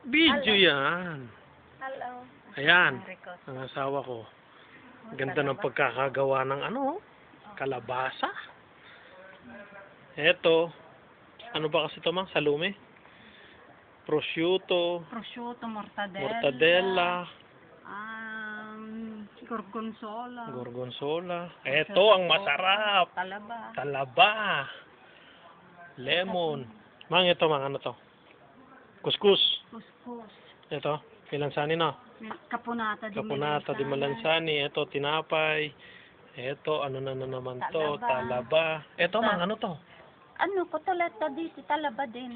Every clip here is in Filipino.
Video yan. Hello. Ayan, ang asawa ko. Ganda ng pagkakagawa ng kalabasa. Eto, ano ba kasi ito, mang? Salume? Prosciutto, mortadella, gorgonzola. Eto ang masarap. Talaba. Lemon. Mang, ito, mang, ano to? Kuskus. Ito, Milansani, no? Caponata di Malansani. Ito, tinapay. Ito, ano na naman to? Talaba. Ito, mang, ano to? Ano, kotoleta di si talaba din.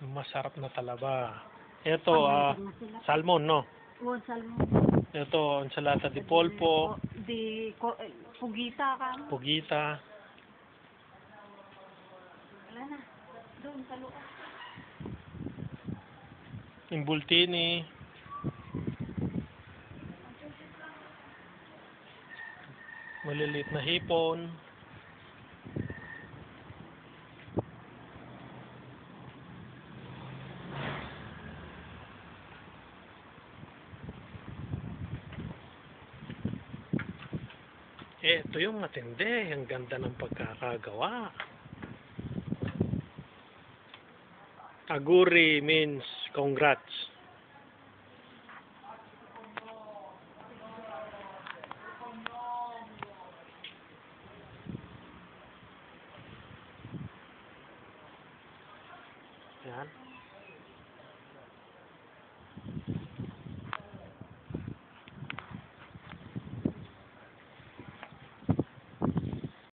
Masarap na talaba. Ito, salmon, no? Salmon. Ito, ensalada di polpo. Pugita ka. Pugita. Wala na. Doon sa loob. Imbultini. Maliliit na hipon. Ito yung matindi. Ang ganda ng pagkakagawa. Aguri means congrats. Yan.